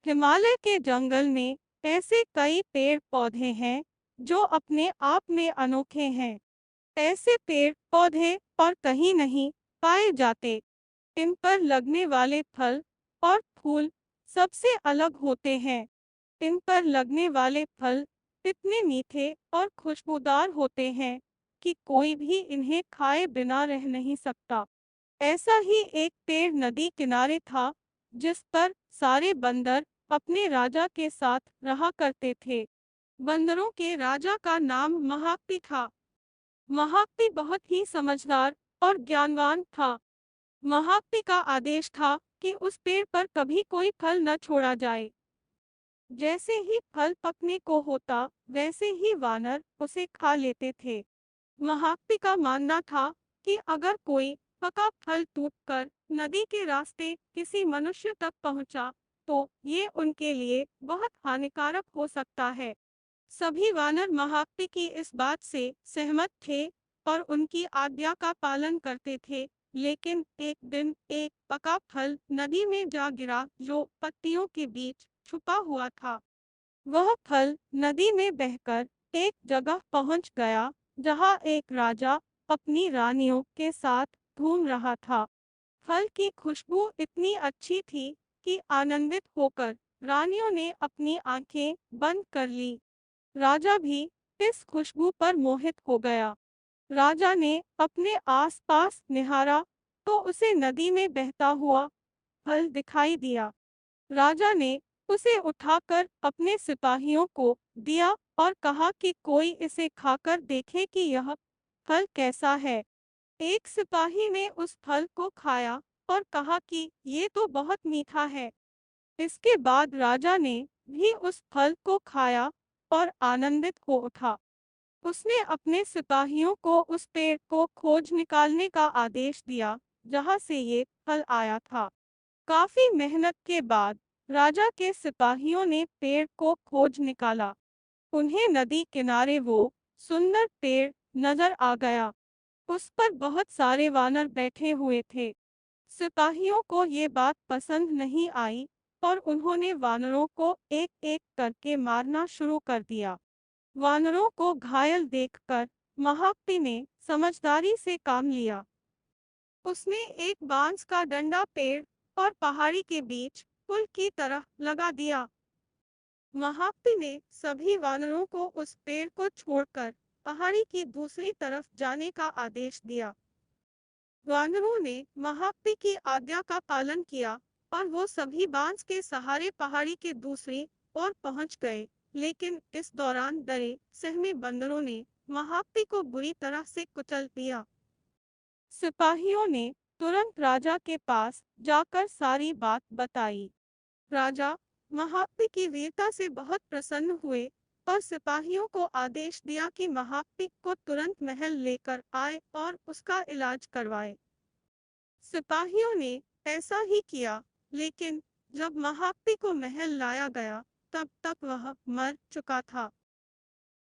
हिमालय के जंगल में ऐसे कई पेड़ पौधे हैं जो अपने आप में अनोखे हैं। ऐसे पेड़ पौधे और कहीं नहीं पाए जाते। इन पर लगने वाले फल और फूल सबसे अलग होते हैं। इन पर लगने वाले फल इतने मीठे और खुशबूदार होते हैं कि कोई भी इन्हें खाए बिना रह नहीं सकता। ऐसा ही एक पेड़ नदी किनारे था, जिस पर सारे बंदर अपने राजा के साथ रहा करते थे। बंदरों के राजा का नाम महाकपि था। महाकपि बहुत ही समझदार और ज्ञानवान था। महाकपि का आदेश था कि उस पेड़ पर कभी कोई फल न छोड़ा जाए। जैसे ही फल पकने को होता, वैसे ही वानर उसे खा लेते थे। महाकपि का मानना था कि अगर कोई पका फल टूटकर नदी के रास्ते किसी मनुष्य तक पहुंचा, तो ये उनके लिए बहुत हानिकारक हो सकता है। सभी वानर महाकपि की इस बात से सहमत थे और उनकी आज्ञा का पालन करते थे। लेकिन एक दिन एक पका फल नदी में जा गिरा जो पत्तियों के बीच छुपा हुआ था। वह फल नदी में बहकर एक जगह पहुंच गया, जहां एक राजा अपनी रानियों के साथ घूम रहा था। फल की खुशबू इतनी अच्छी थी कि आनंदित होकर रानियों ने अपनी आंखें बंद कर ली। राजा भी इस खुशबू पर मोहित हो गया। राजा ने अपने आसपास निहारा तो उसे नदी में बहता हुआ फल दिखाई दिया। राजा ने उसे उठाकर अपने सिपाहियों को दिया और कहा कि कोई इसे खाकर देखे कि यह फल कैसा है। एक सिपाही ने उस फल को खाया और कहा कि ये तो बहुत मीठा है। इसके बाद राजा ने भी उस फल को खाया और आनंदित हो उठा। उसने अपने सिपाहियों को उस पेड़ को खोज निकालने का आदेश दिया, जहां से ये फल आया था। काफी मेहनत के बाद राजा के सिपाहियों ने पेड़ को खोज निकाला। उन्हें नदी किनारे वो सुंदर पेड़ नजर आ गया। उस पर बहुत सारे वानर बैठे हुए थे। सिपाहियों को ये बात पसंद नहीं आई और उन्होंने वानरों को एक-एक करके मारना शुरू कर दिया। वानरों को घायल देखकर महाकपि ने समझदारी से काम लिया। उसने एक बांस का डंडा पेड़ और पहाड़ी के बीच पुल की तरह लगा दिया। महाकपि ने सभी वानरों को उस पेड़ को छोड़कर पहाड़ी की दूसरी तरफ जाने का आदेश दिया। वानरों ने महाकपि की आज्ञा का पालन किया और वो सभी बांस के सहारे पहाड़ी के दूसरी ओर पहुंच गए। लेकिन इस दौरान डरे सहमे बंदरों ने महाकपि को बुरी तरह से कुचल दिया। सिपाहियों ने तुरंत राजा के पास जाकर सारी बात बताई। राजा महाकपि की वीरता से बहुत प्रसन्न हुए और सिपाहियों को आदेश दिया कि महाकपि को तुरंत महल लेकर आए और उसका इलाज करवाए। सिपाहियों ने ऐसा ही किया, लेकिन जब महाकपि को महल लाया गया, तब तक वह मर चुका था।